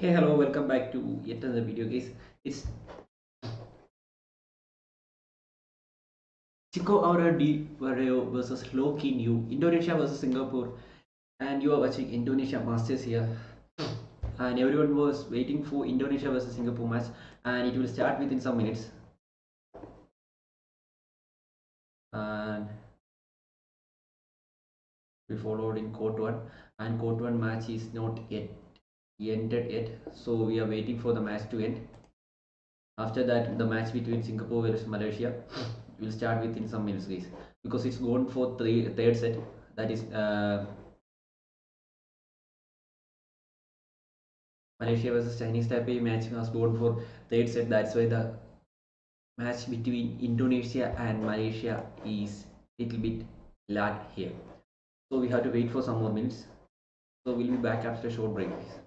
Hey, hello, welcome back to yet another video, guys. It's Chico WARDOYO versus LOH Kean Yew, Indonesia versus Singapore, and you are watching Indonesia Masters here. And everyone was waiting for Indonesia versus Singapore match, and it will start within some minutes. And we followed in court one, and court one match is not yet ended yet, so we are waiting for the match to end. After that, the match between Singapore versus Malaysia will start within some minutes, guys, because it's gone for third set. That is Malaysia versus Chinese Taipei match has gone for third set. That's why the match between Indonesia and Malaysia is little bit lag here. So we have to wait for some more minutes. So we'll be back after a short break, guys.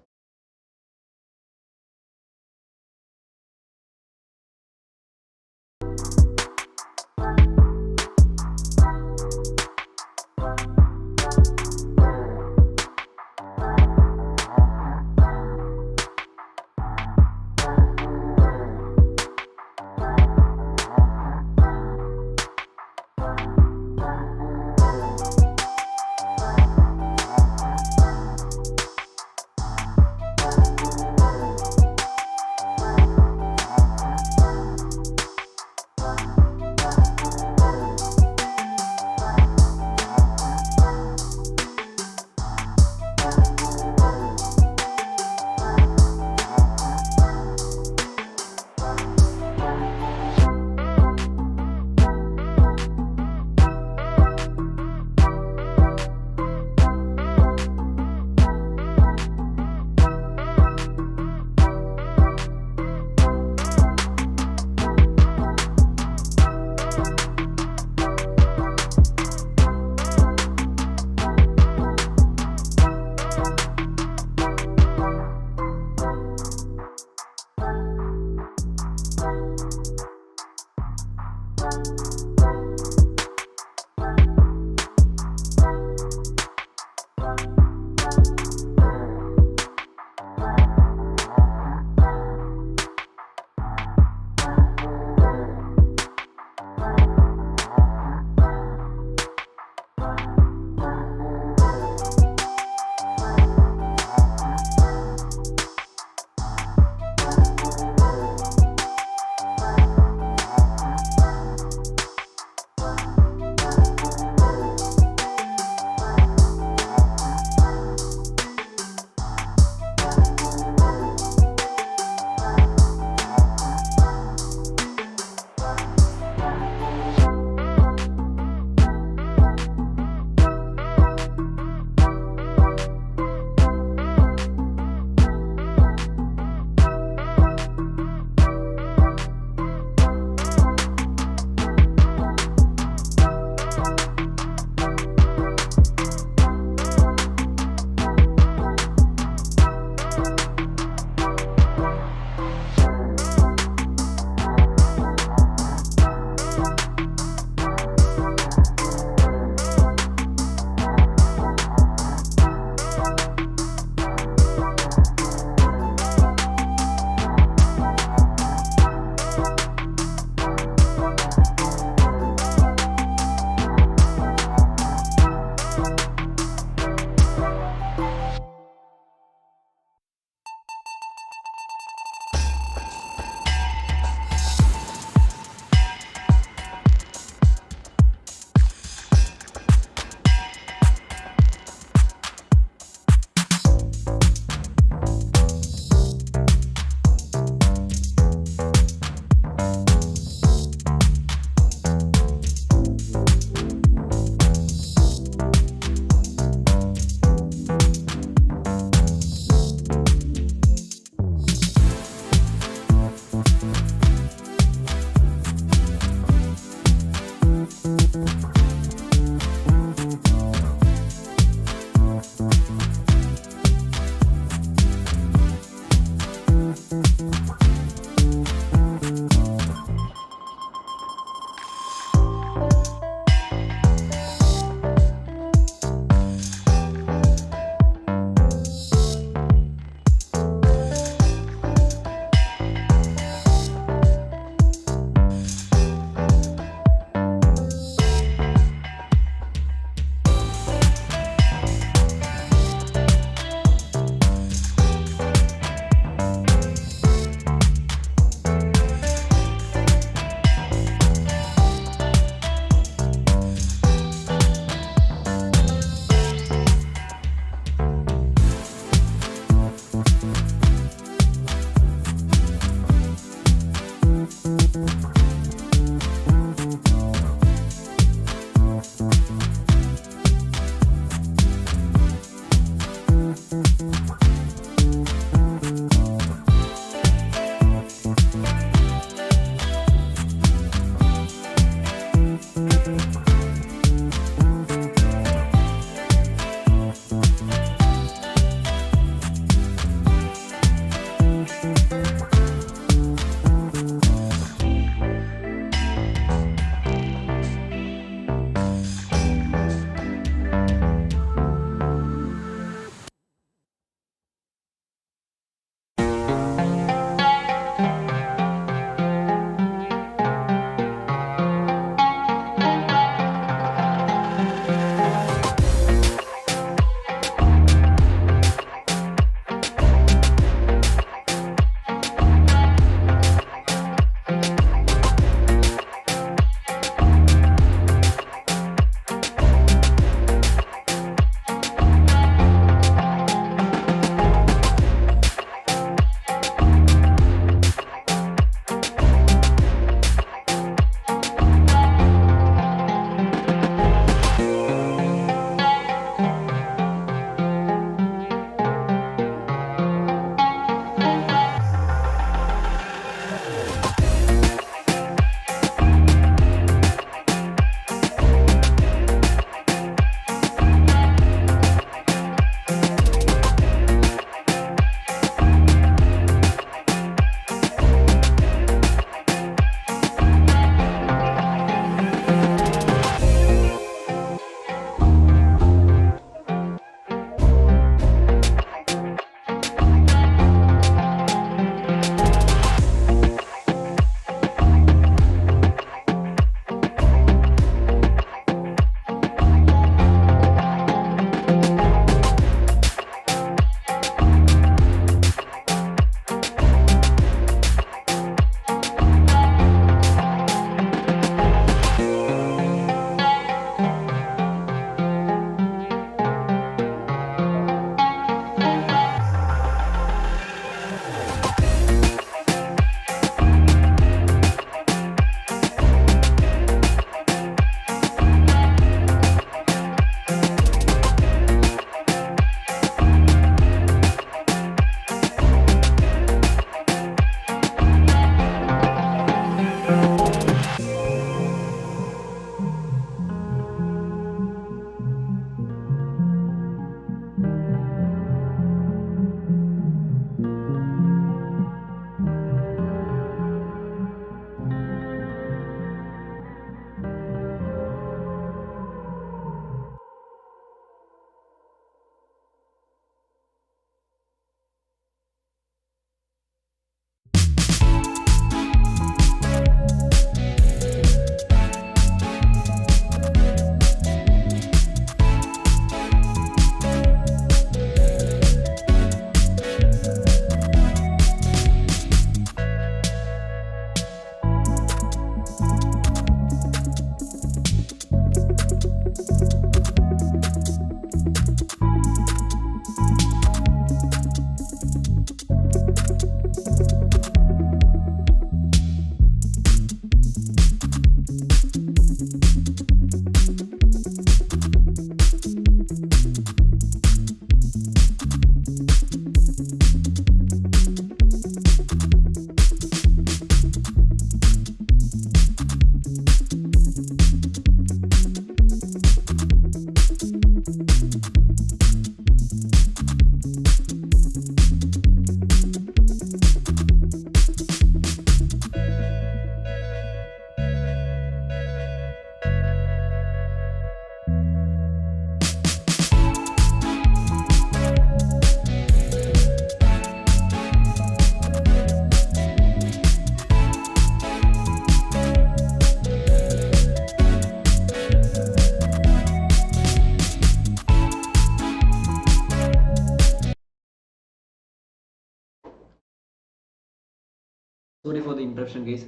Sorry for the interruption, guys.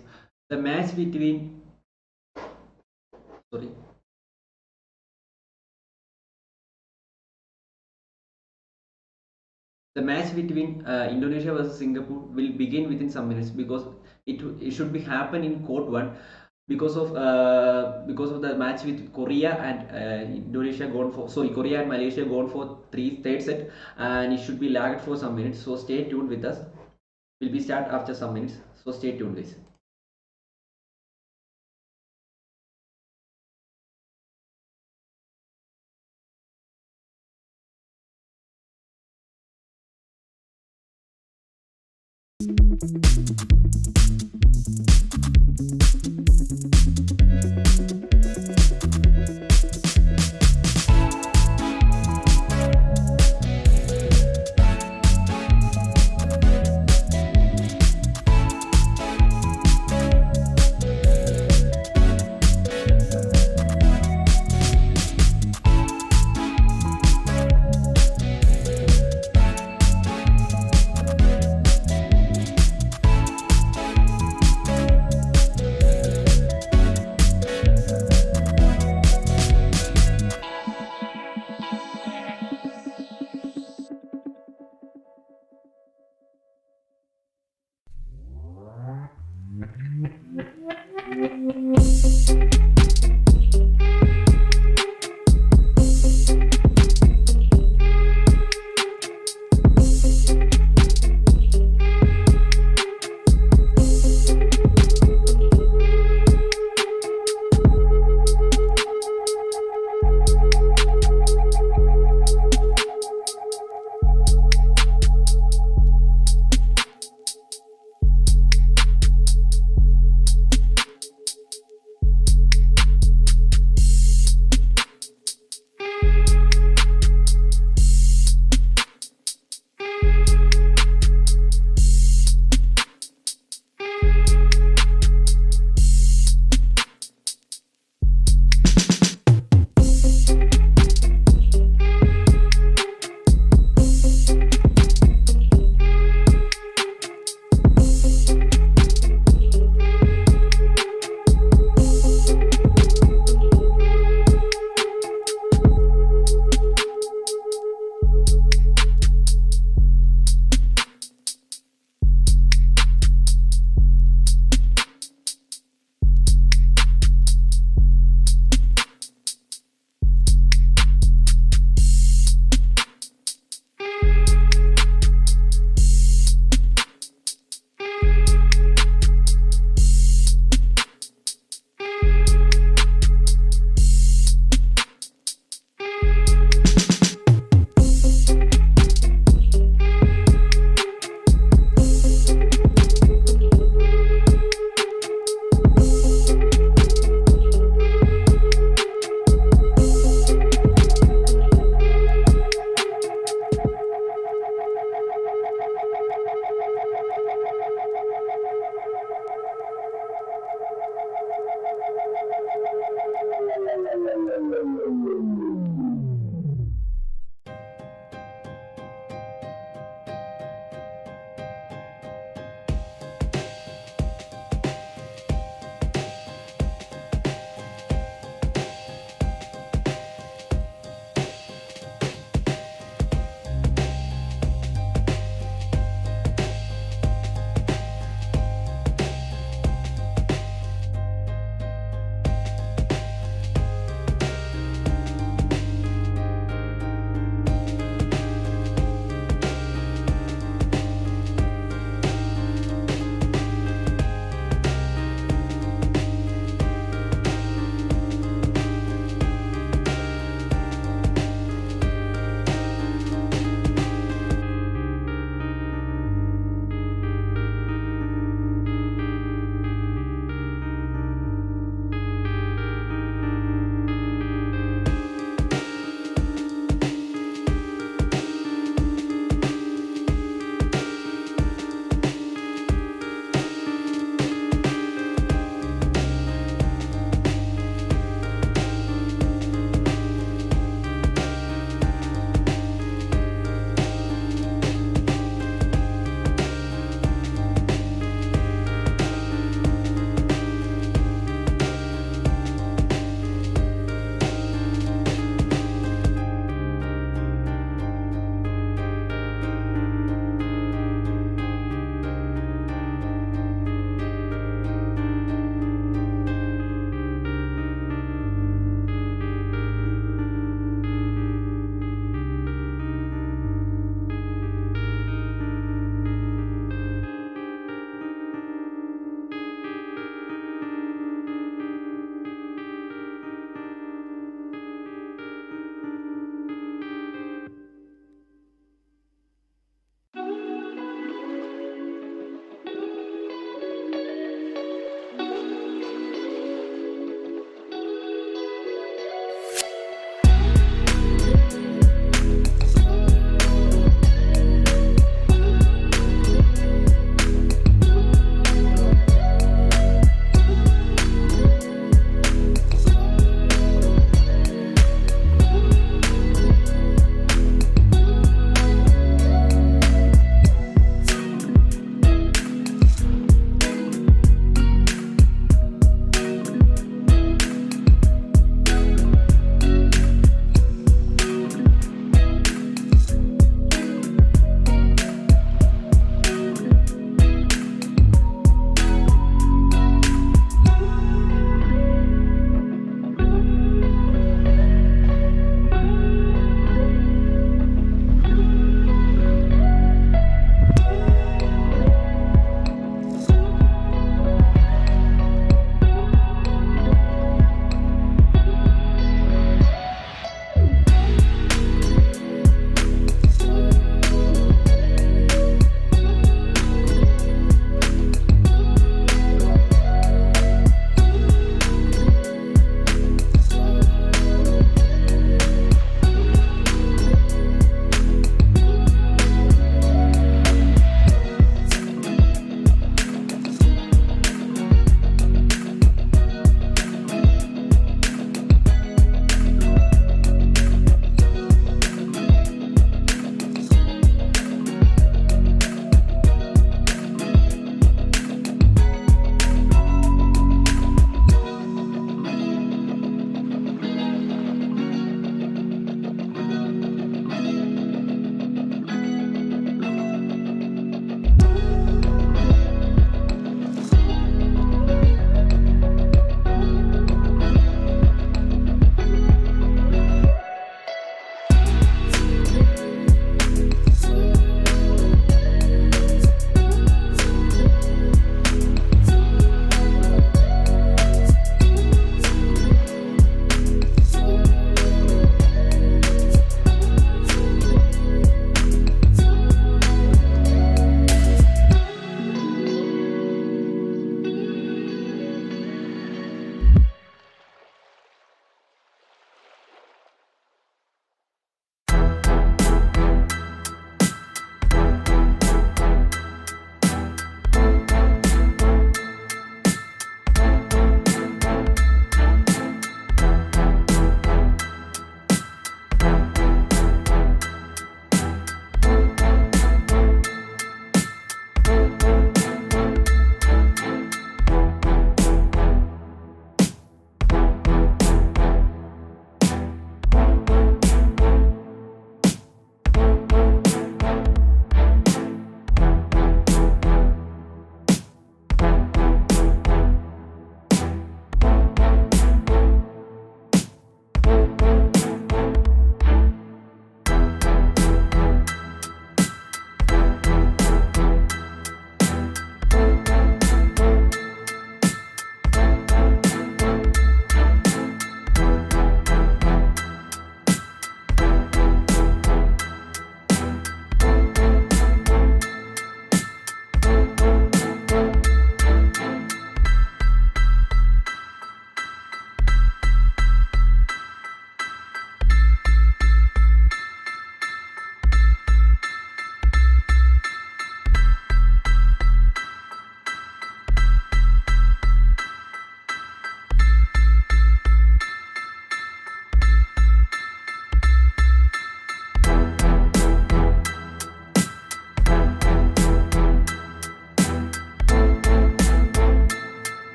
The match between sorry the match between Indonesia versus Singapore will begin within some minutes, because it should be happen in court one, because of the match with Korea and Indonesia gone for, sorry, Korea and Malaysia gone for third set, and it should be lagged for some minutes. So stay tuned with us. Will be start after some minutes. So stay tuned, guys.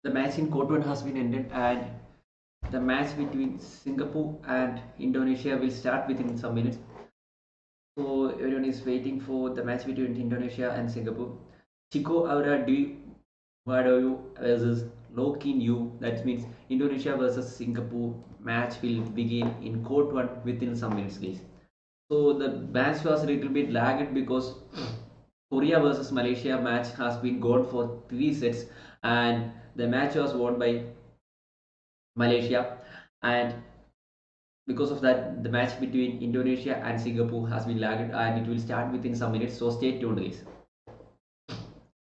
The match in court 1 has been ended, and the match between Singapore and Indonesia will start within some minutes. So everyone is waiting for the match between Indonesia and Singapore. Chico WARDOYO versus LOH Kean Yew. That means Indonesia versus Singapore match will begin in court 1 within some minutes, guys. So the match was a little bit lagged because Korea versus Malaysia match has been gone for 3 sets, and the match was won by Malaysia, and because of that the match between Indonesia and Singapore has been lagged, and it will start within some minutes, so stay tuned, guys.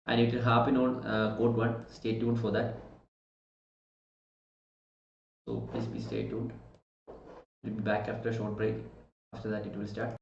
And it will happen on court 1. Stay tuned for that, so please stay tuned. We'll be back after a short break. After that it will start.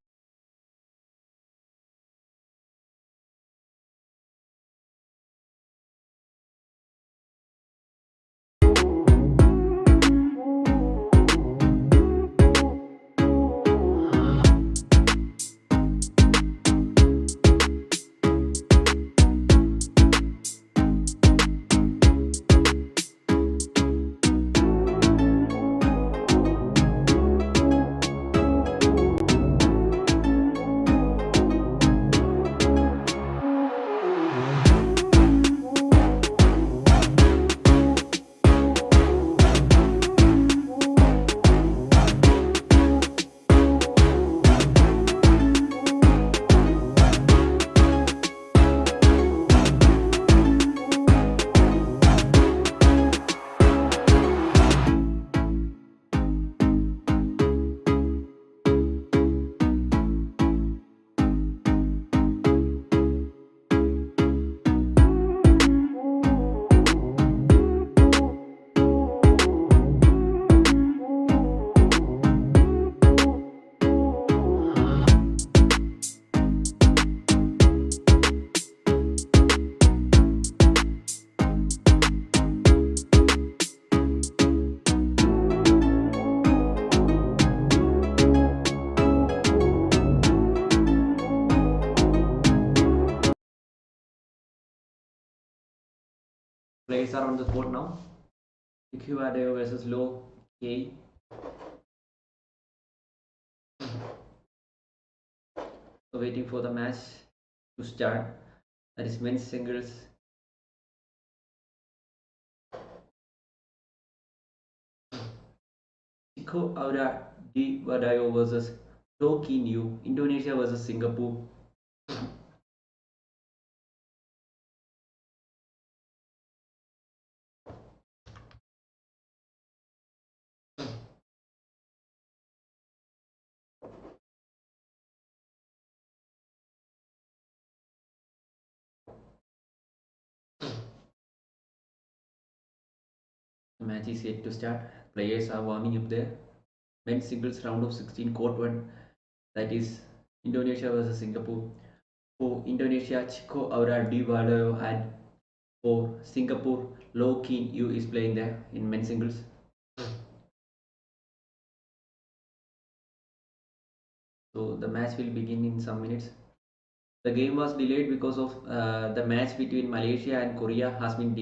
Players are on the court now. DWI versus LOH Kean. So waiting for the match to start. That is men's singles. Chico WARDOYO versus LOH Kean Yew. Indonesia versus Singapore. The match is yet to start. Players are warming up there. Men's singles round of 16 court 1. That is Indonesia versus Singapore. For Indonesia, Chico WARDOYO, and for Singapore, LOH Kean Yew is playing there in men's singles. So the match will begin in some minutes. The game was delayed because of the match between Malaysia and Korea has been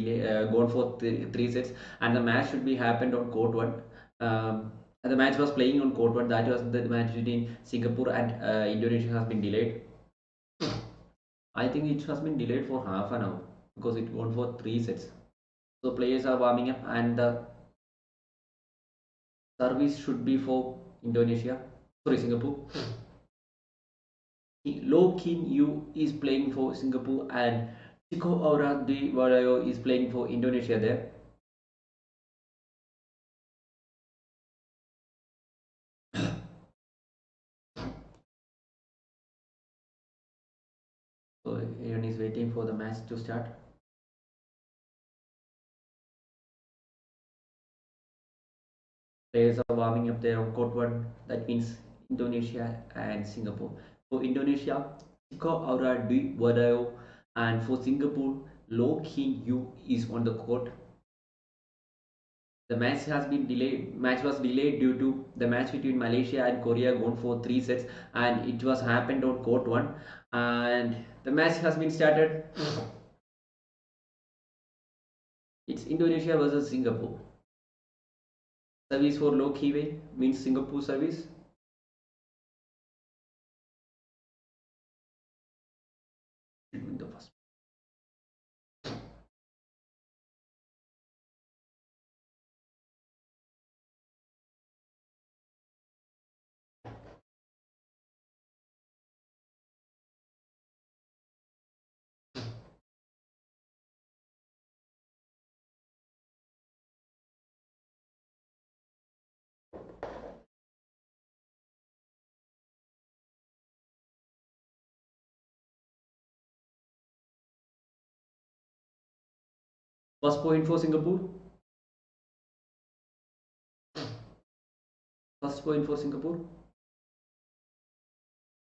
gone for 3 sets, and the match should be happened on court 1. And the match was playing on court 1. That was the match between Singapore and Indonesia has been delayed. I think it has been delayed for half an hour because it gone for 3 sets. So players are warming up, and the service should be for Indonesia. Sorry, Singapore. LOH Kean Yew is playing for Singapore, and Chico WARDOYO is playing for Indonesia there. So everyone is waiting for the match to start. Players are warming up there on court 1. That means Indonesia and Singapore. For Indonesia, Chico WARDOYO, and for Singapore, LOH Kean Yew is on the court. The match has been delayed. Match was delayed due to the match between Malaysia and Korea gone for 3 sets, and it was happened on court 1. And the match has been started. It's Indonesia versus Singapore. Service for LOH Kean Yew means Singapore service. In the first point for Singapore. First point for Singapore.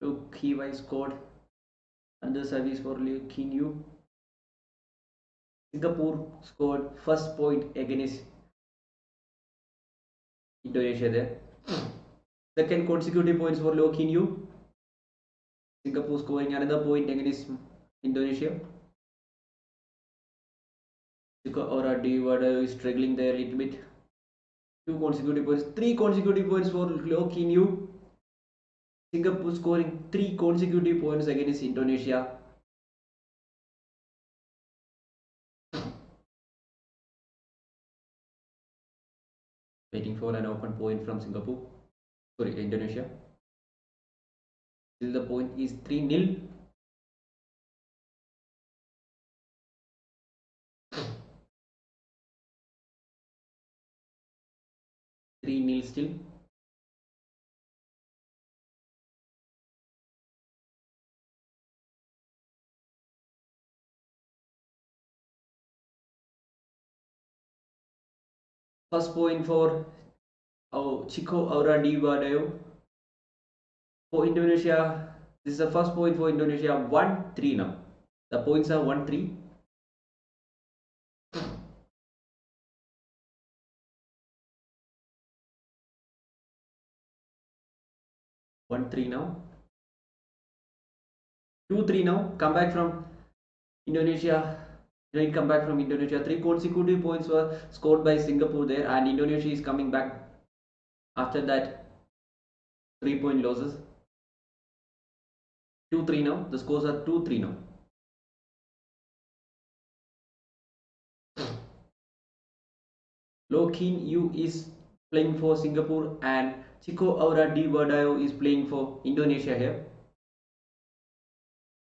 LOH Kean Yew scored under service for LOH Kean Yew. Singapore scored first point against Indonesia there. Second consecutive points for LOH Kean Yew. Singapore scoring another point against Indonesia. Chico or DWI is struggling there a little bit. 2 consecutive points, 3 consecutive points for LOH Kean Yew. Singapore scoring 3 consecutive points against Indonesia. Waiting for an open point from Singapore. Sorry, Indonesia. Still the point is 3-0. Still. First point for Chico or DWI for Indonesia. This is the first point for Indonesia. 1-3 now. The points are 1-3. Now 2-3 now. Come back from Indonesia. Great comeback from Indonesia. 3 consecutive points were scored by Singapore there, and Indonesia is coming back after that 3-point losses. 2-3 now. The scores are 2-3 now. LOH Kean Yew is playing for Singapore and Chico DWI is playing for Indonesia here.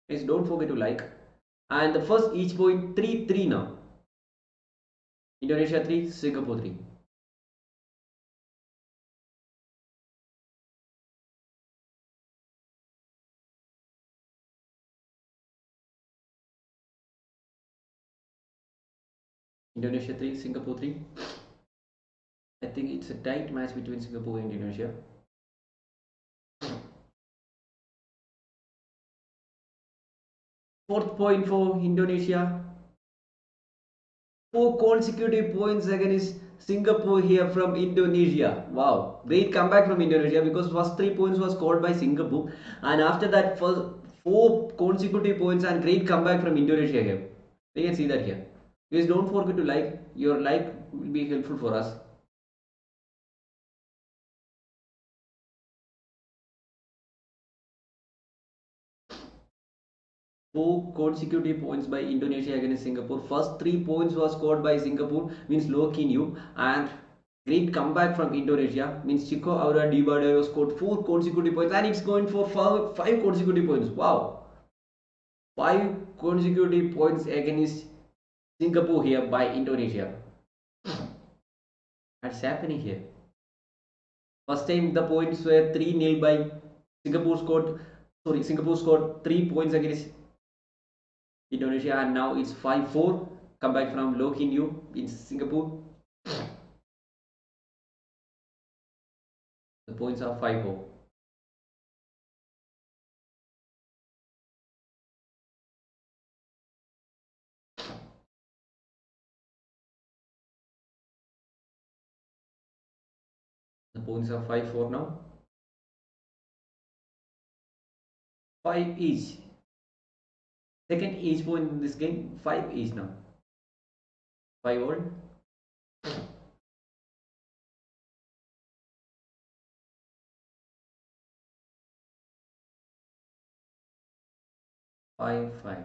Please don't forget to like. And the first each point 3-3 now. Indonesia 3, Singapore 3. Indonesia 3, Singapore 3. I think it's a tight match between Singapore and Indonesia. Fourth point for Indonesia. 4 consecutive points against Singapore here from Indonesia. Wow, great comeback from Indonesia because first 3 points was scored by Singapore, and after that first 4 consecutive points and great comeback from Indonesia here. We can see that here. Please don't forget to like. Your like will be helpful for us. 4 consecutive points by Indonesia against Singapore. First 3 points was scored by Singapore, means LOH Kean Yew, and great comeback from Indonesia, means Chico DWI scored 4 consecutive points, and it's going for 5 consecutive points. Wow, 5 consecutive points against Singapore here by Indonesia. What's happening here? First time the points were 3-0 by Singapore scored. Sorry, Singapore scored 3 points against Indonesia, and now it's 5-4. Comeback from LOH Kean Yew in Singapore. The points are 5-4. The points are 5-4 now. 5 each. Second each point in this game, 5 each now. 5 all. Five, 5.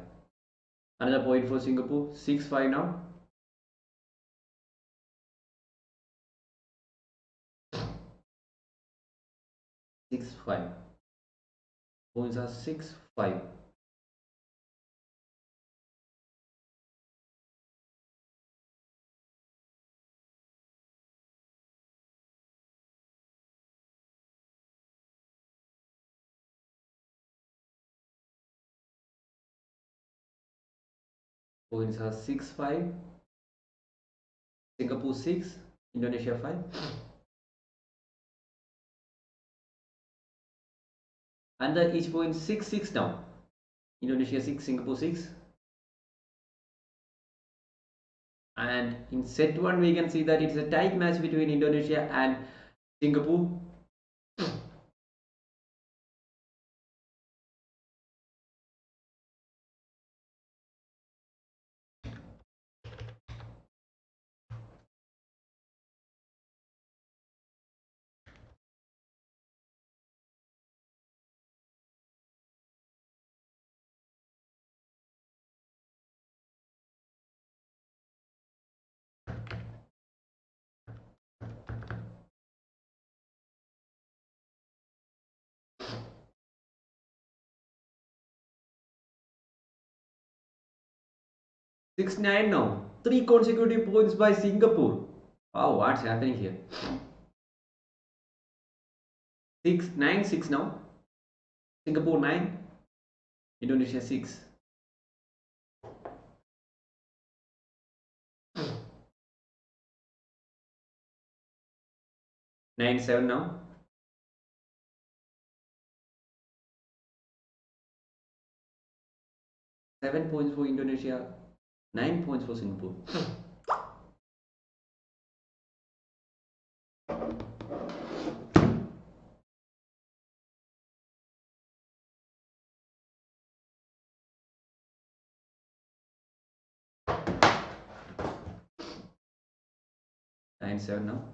Another point for Singapore. 6-5 now. 6-5. Points are 6-5. Points are 6-5. Singapore 6, Indonesia 5. And the each point 6-6 now. Indonesia 6, Singapore 6. And in set 1 we can see that it's a tight match between Indonesia and Singapore. Six nine now. 3 consecutive points by Singapore. Wow, what's happening here? 6-9-6 now. Singapore 9, Indonesia 6. 9-7 now. 7 points for Indonesia, 9 points for Singapore. Nine seven now.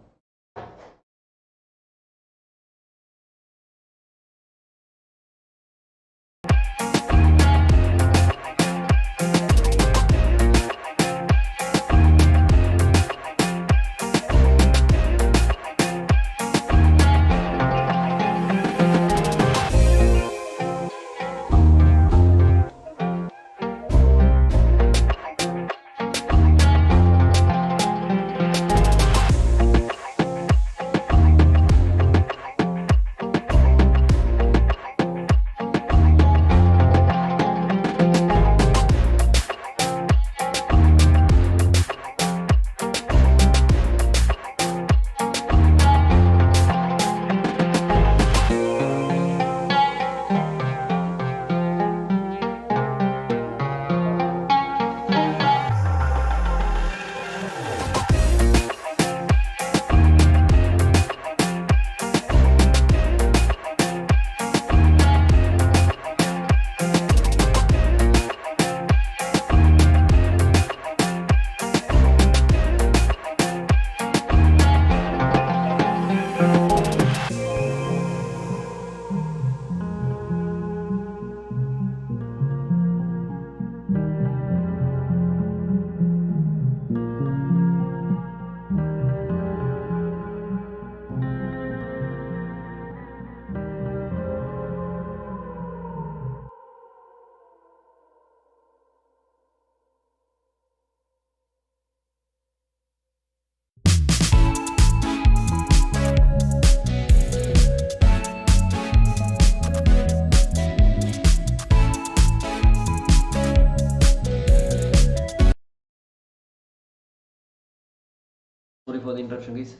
Sorry for the interruption, guys.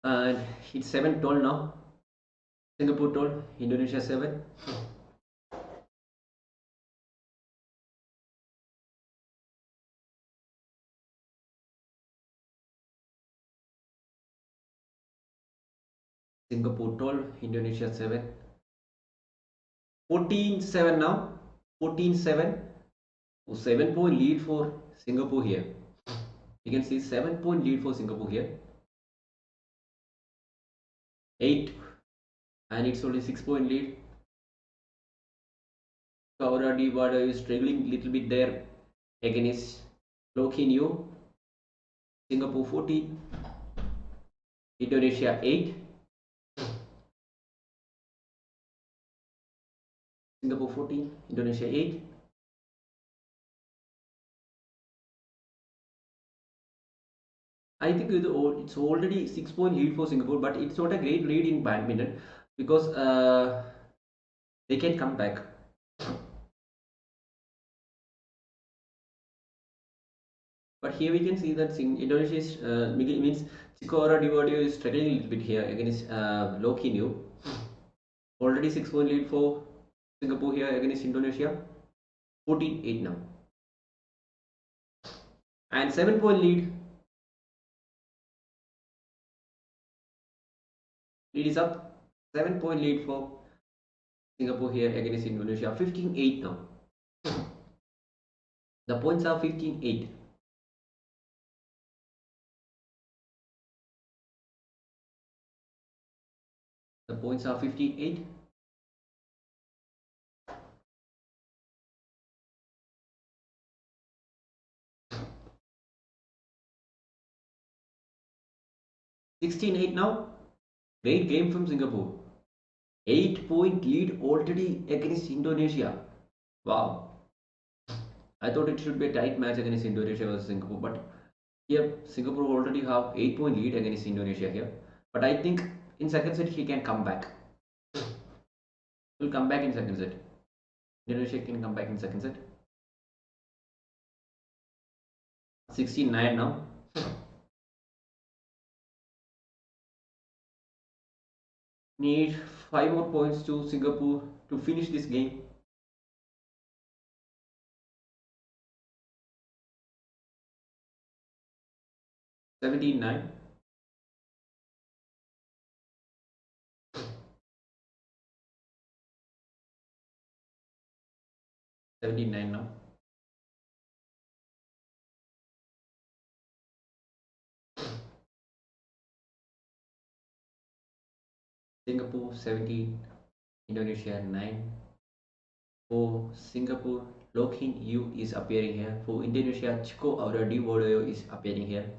And it's 7-12 now. Singapore 12, Indonesia 7. Singapore 12, Indonesia 7. 14-7 now. 14-7. 7-point lead for Singapore here. You can see 7-point lead for Singapore here. 8, and it's only 6-point lead. Chico DWI WARDOYO is struggling a little bit there against LOH Kean Yew. Singapore 14, Indonesia 8. Singapore 14, Indonesia 8. I think it's already 6-point lead for Singapore, but it's not a great lead in badminton because they can come back. But here we can see that Indonesia is means Chico DWI WARDOYO is struggling a little bit here against LOH Kean Yew. Already 6-point lead for Singapore here against Indonesia. 14-8 now. And 7-point lead. Lead is up. 7-point lead for Singapore here against Indonesia. 15-8 now. The points are 15-8. The points are 15-8. $16-8 now. Great game from Singapore. 8-point lead already against Indonesia. Wow. I thought it should be a tight match against Indonesia versus Singapore, but here Singapore already have 8-point lead against Indonesia here. But I think in second set he can come back. Will come back in second set. Indonesia can come back in second set. 16-9 now. Need 5 more points to Singapore to finish this game. $17-9. $17-9 now. Singapore 17, Indonesia 9. For Singapore, LOH Kean Yew is appearing here. For Indonesia, Chico DWI WARDOYO is appearing here.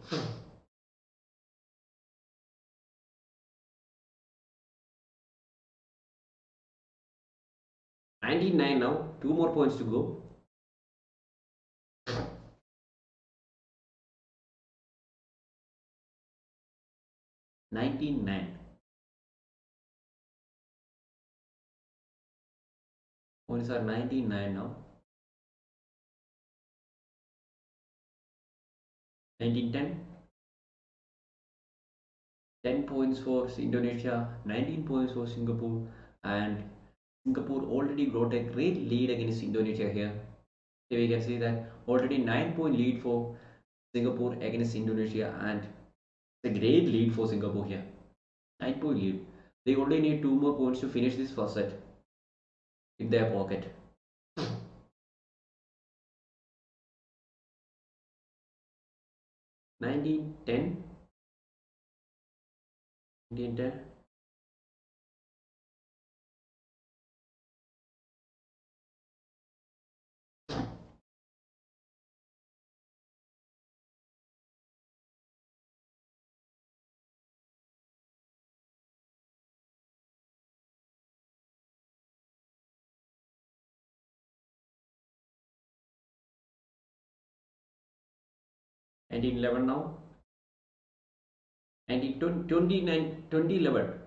19-9 now. 2 more points to go. 19-9. Points are 19-9 now. 19-10. 10 points for Indonesia, 19 points for Singapore, and Singapore already got a great lead against Indonesia here. Here we can see that already 9-point lead for Singapore against Indonesia, and a great lead for Singapore here. 9-point lead. They only need 2 more points to finish this first set in their pocket. 19-10. 19-10. And in 11 now. And in 20-11.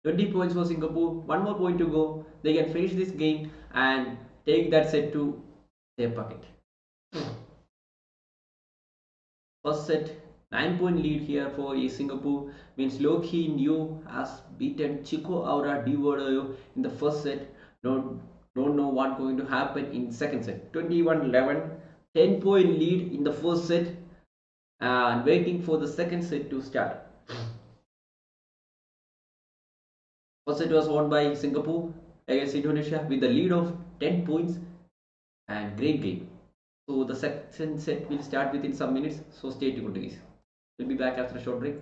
20 points for Singapore. 1 more point to go. They can finish this game and take that set to their pocket. First set, 9-point lead here for Singapore. Means LOH Kean Yew has beaten Chico DWI WARDOYO in the first set. Don't know what's going to happen in second set. 21-11. 10-point lead in the first set. And waiting for the second set to start. First set was won by Singapore against Indonesia with a lead of 10 points, and great game So the second set will start within some minutes. So stay tuned, guys. We'll be back after a short break.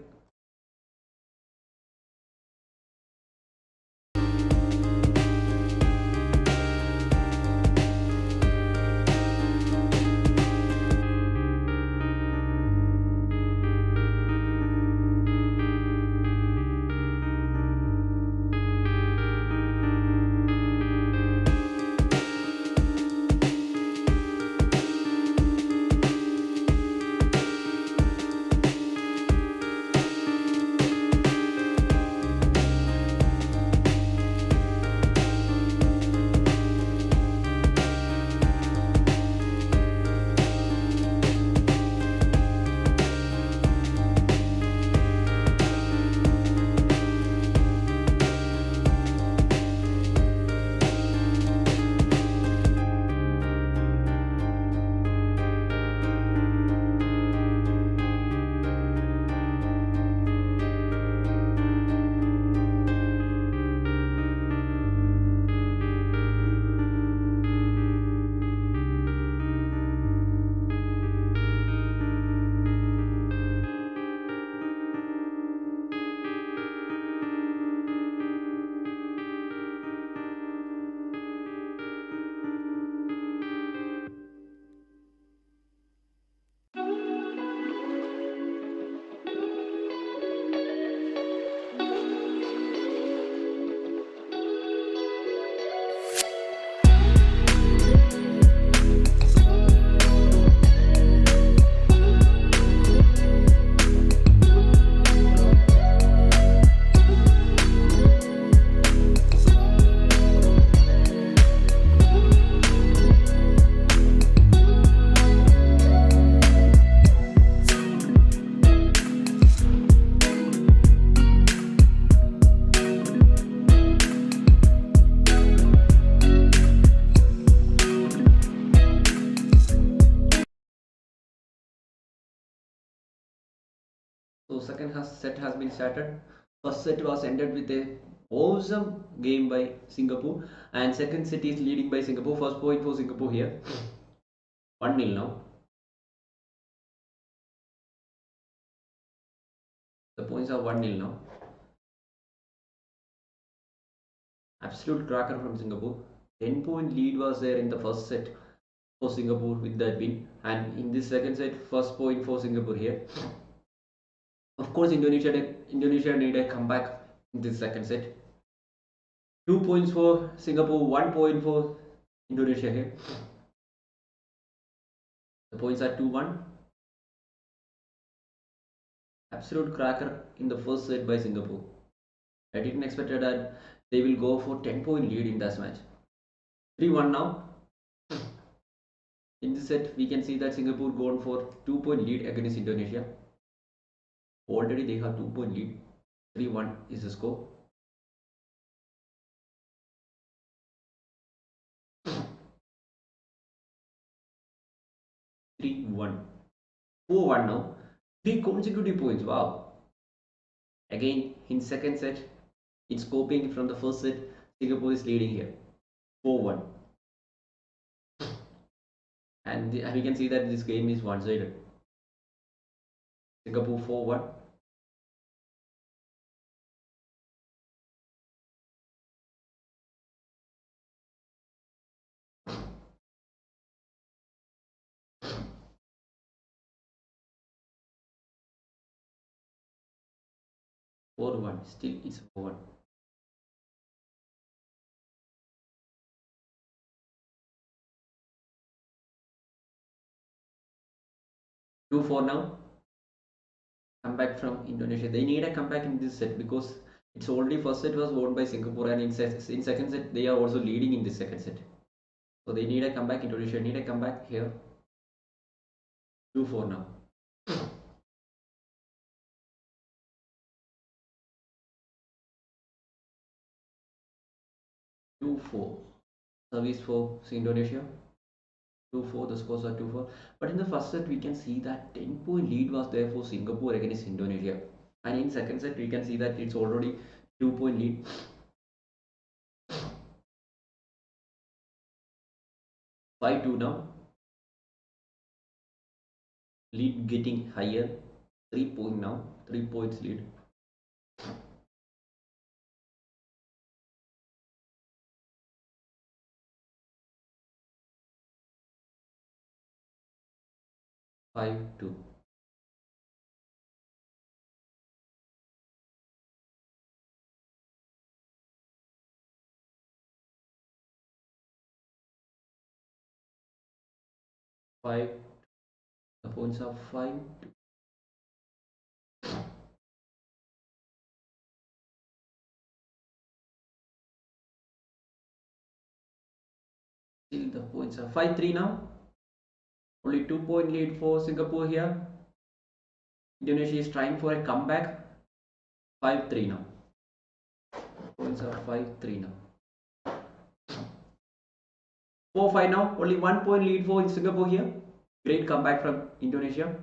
So set has been started. First set was ended with a awesome game by Singapore, and second set is leading by Singapore. First point for Singapore here, 1-0 now. The points are 1-0 now. Absolute cracker from Singapore. 10-point lead was there in the first set for Singapore with that win, and in this second set, first point for Singapore here. Of course, Indonesia need a comeback in this second set. 2 points for Singapore, 1 point for Indonesia here. The points are 2-1. Absolute cracker in the first set by Singapore. I didn't expect that they will go for 10-point lead in this match. 3-1 now. In this set, we can see that Singapore gone for 2-point lead against Indonesia. Already they have 2-point lead. 3-1 is the score. Three one, 4-1 now. 3 consecutive points. Wow. Again in second set, it's copying from the first set. Singapore is leading here. 4-1. And we can see that this game is one-sided. Singapore 4-1. Still it's 4-1. Two four now. Comeback from Indonesia. They need a comeback in this set because it's already first set was won by Singapore, and in second set they are also leading in this second set. So they need a comeback. Indonesia need a comeback here. 2-4 now. 2-4. Service for Indonesia. 2-4. The scores are 2-4. But in the first set, we can see that 10-point lead was there for Singapore against Indonesia. And in second set, we can see that it's already 2-point lead. 5-2 now. Lead getting higher. 3 point now. 3 points lead. Five two. Five. The points are 5-2. Still the points are 5-3 now. Only 2 point lead for Singapore here. Indonesia is trying for a comeback. 5-3 now. Points are 5-3 now. 4-5 now. Only 1 point lead for Singapore here. Great comeback from Indonesia.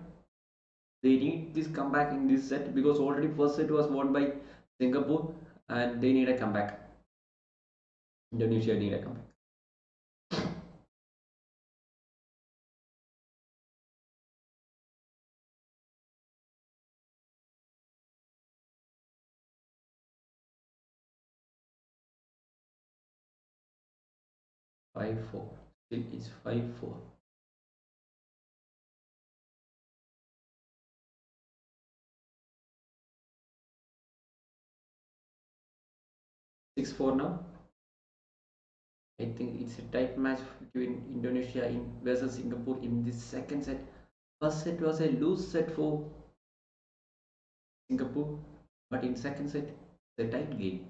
They need this comeback in this set because already first set was won by Singapore and they need a comeback. Indonesia need a comeback. 5-4. Still it's 5-4. 6-4 now. I think it's a tight match between Indonesia versus Singapore in this second set. First set was a loose set for Singapore, but in second set, it's a tight game.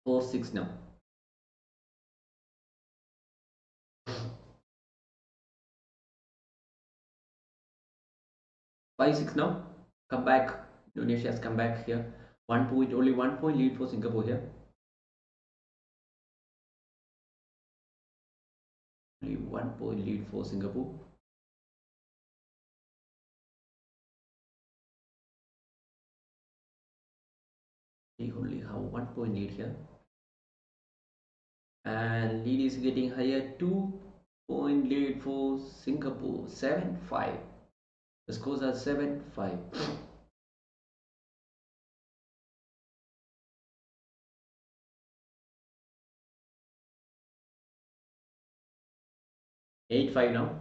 4-6 now. 5-6 now. Come back. Indonesia has come back here. Only 1 point lead for Singapore here. Only 1 point lead for Singapore. They only have 1 point lead here. And lead is getting higher. 2 point lead for Singapore. 7-5. The scores are 7-5. 8-5 now.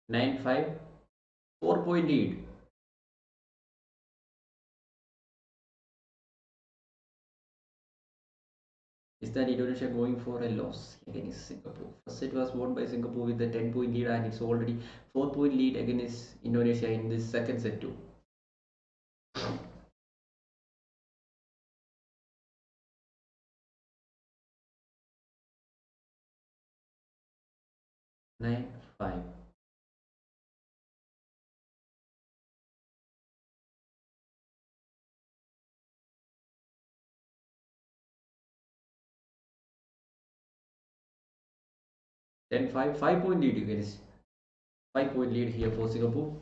9-5. 4 point lead. Is that Indonesia going for a loss against Singapore? First set was won by Singapore with a 10 point lead and it's already 4 point lead against Indonesia in this second set too. 9-5. 10-5. 5 point lead against 5 point lead here for Singapore.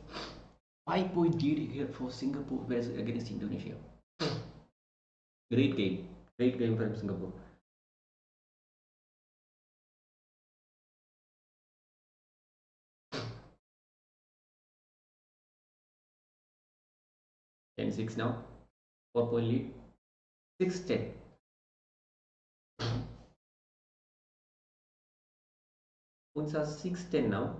5 point lead here for Singapore against Indonesia. Great game. Great game from Singapore. Ten six now. 4 point lead. 6-10. Points are 6-10 now.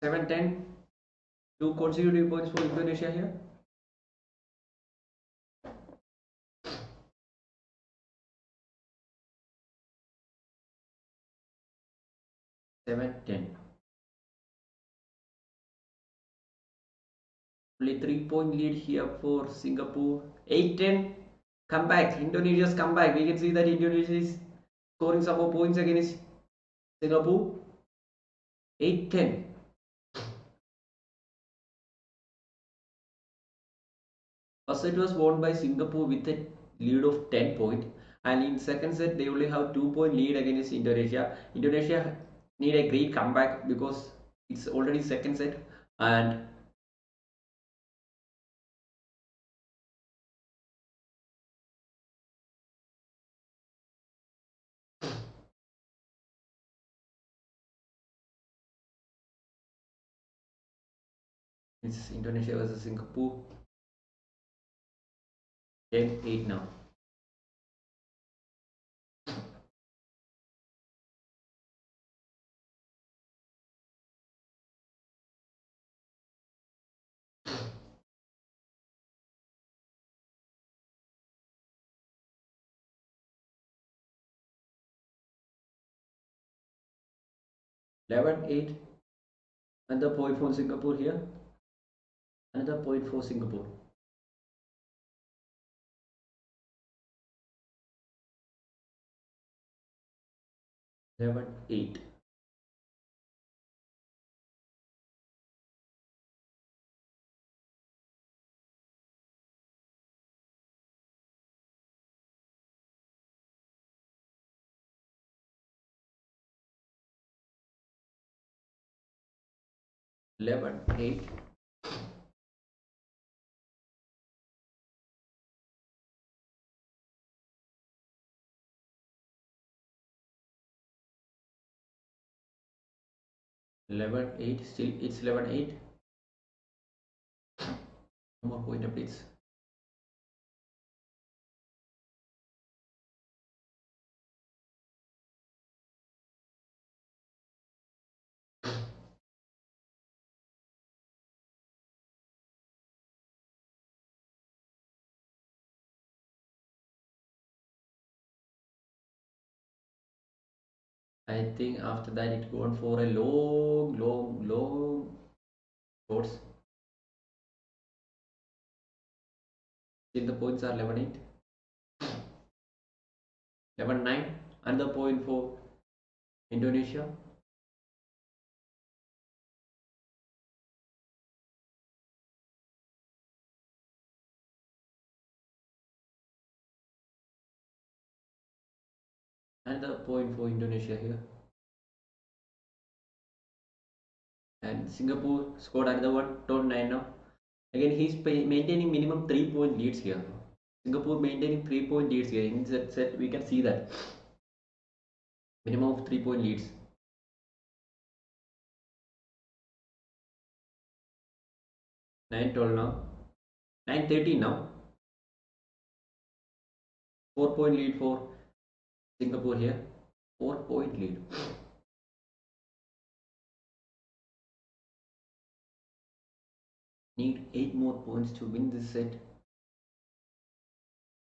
7-10. 2 consecutive points for Indonesia here. 7-10. Only 3 point lead here for Singapore. 8-10. Comeback. Indonesia's comeback. We can see that Indonesia is scoring some more points against Singapore. 8-10. First set was won by Singapore with a lead of 10 points And in second set they only have 2 point lead against Indonesia. Indonesia need a great comeback because it's already second set, and it's Indonesia versus Singapore. 10-8 now. 11-8. Another point for Singapore here. Another point for Singapore. 11-8. 11-8. 11-8. Still it's 11-8. No more point updates. I think after that it gone for a long shots. Still the points are 11-8. 11-9. Another point for Indonesia. Another point for Indonesia here. And Singapore scored another one. 12-9 now. Again, he's maintaining minimum 3 point leads here. Singapore maintaining 3 point leads here. In that set, we can see that minimum of 3 point leads. 9-12 now. 9-13 now. 4 point lead for Singapore here. 4 point lead. Need 8 more points to win this set.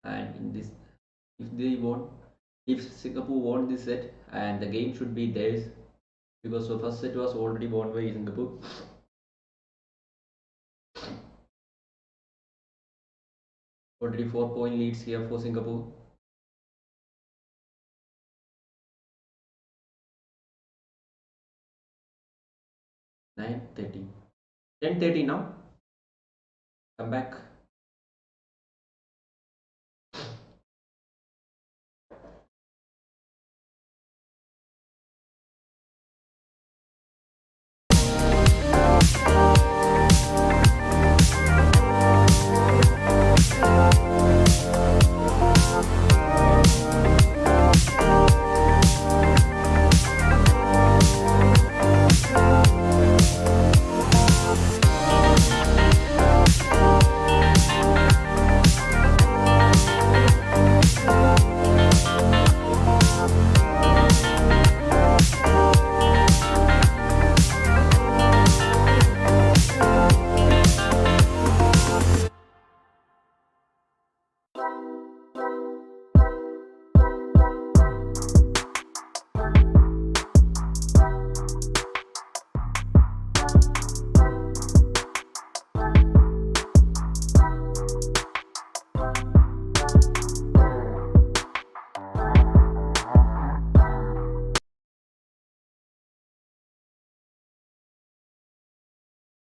And in this, if Singapore won this set, and the game should be theirs because the first set was already won by Singapore. Already 4 point leads here for Singapore. 9-13. 10-13 now. Come back.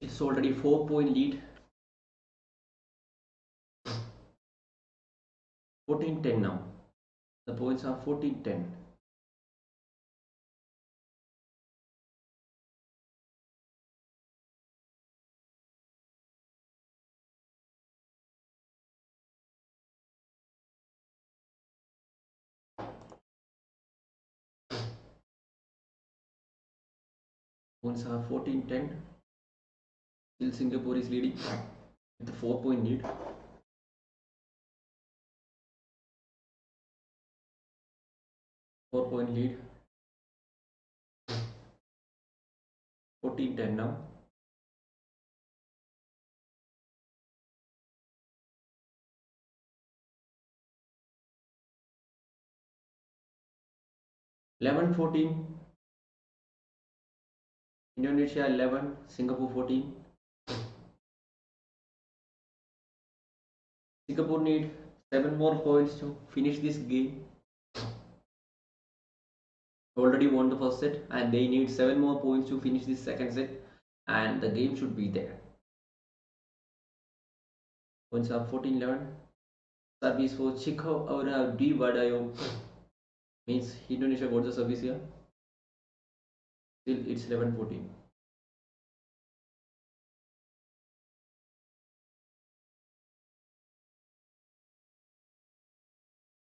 It's already 4 point lead. 14-10 now. The points are 14-10. Points are 14-10. Still Singapore is leading with a 4-point lead. Four-point lead. 14-10 now. Eleven 14. Indonesia 11, Singapore 14. Singapore need 7 more points to finish this game. Already won the first set and they need 7 more points to finish this second set, and the game should be there. Points are 14-11. Service for Chico or DWI WARDOYO. Means Indonesia got the service here. Still it's 11-14.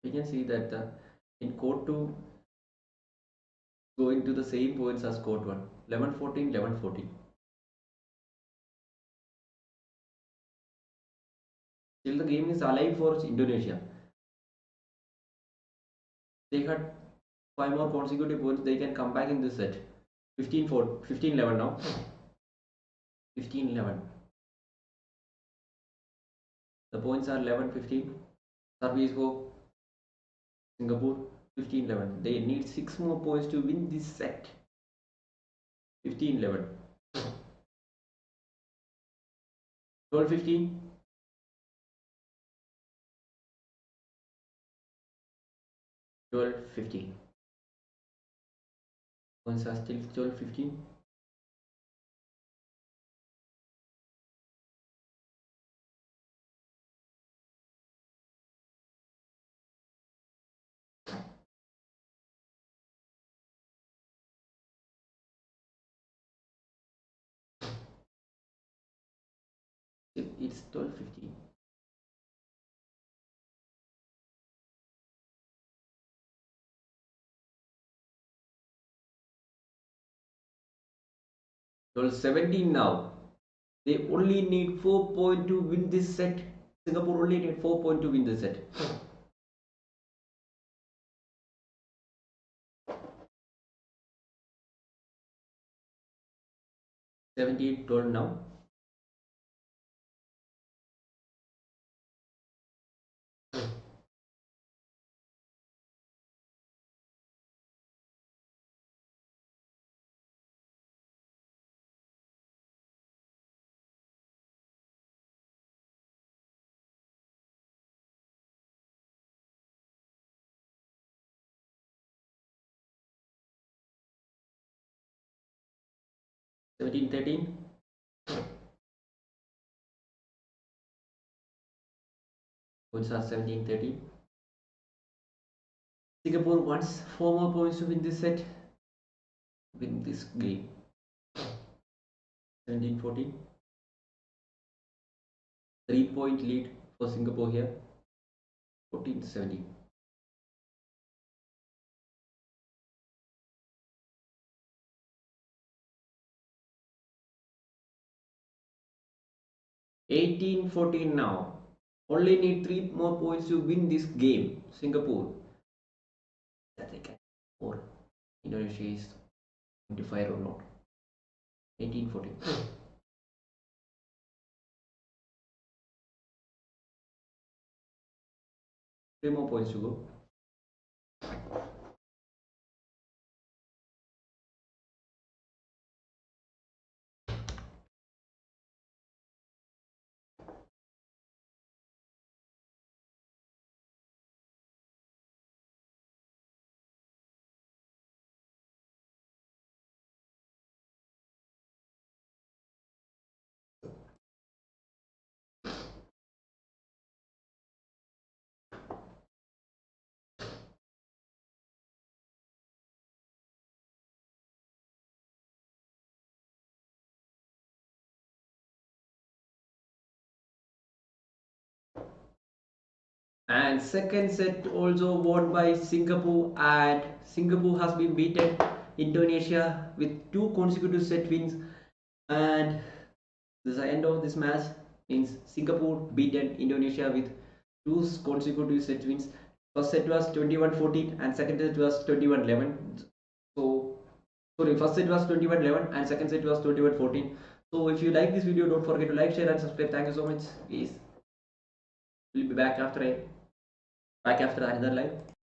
We can see that in court 2 going to the same points as court 1. 11-14, 11-14. Still the game is alive for Indonesia. They had 5 more consecutive points. They can come back in this set. 15-11 now. 15-11. The points are 11-15. Service for Singapore 15-11. They need 6 more points to win this set. 15-11. 12-15. 12-15. Points are still 12-15. It's 12-15. Well, 17 now. They only need 4 points to win this set. Singapore only need 4 points to win this set. Seventeen 12 now. Seventeen 13. Points are 17-13. Singapore wants 4 more points to win this set. Win this game. 17-14. 3-point lead for Singapore here. 14-17. 18-14 now. Only need 3 more points to win this game. Singapore. That they can. Or Indonesia is 25 or not. 18-14. 3 more points to go. And second set also won by Singapore, and Singapore has been beaten Indonesia with 2 consecutive set wins. And the end of this match means Singapore beaten Indonesia with 2 consecutive set wins. First set was 21-14 and second set was 21-11. So sorry, first set was 21-11 and second set was 21-14. So if you like this video, don't forget to like, share and subscribe. Thank you so much. Peace. We'll be back after another live.